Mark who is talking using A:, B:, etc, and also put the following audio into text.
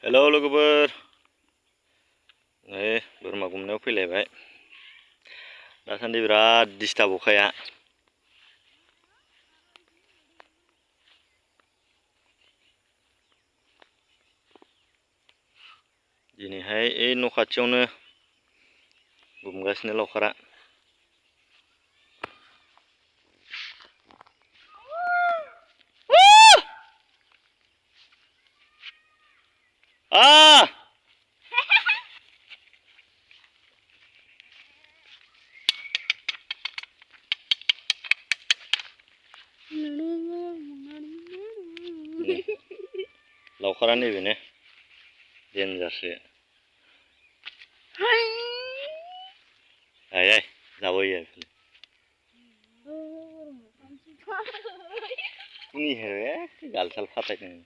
A: Hello लोगोफोर नै बोरमा गुमनायाव फैलायबाय। दासान्दि बिराद दिस्टार्ब अखाया। दिनैहाय न' खाथियावनो गुमगासिनो लावखारा। लावखारा नैबेनो देनजारसो। आय जाबोयो ini है गाल साल फाटाय नों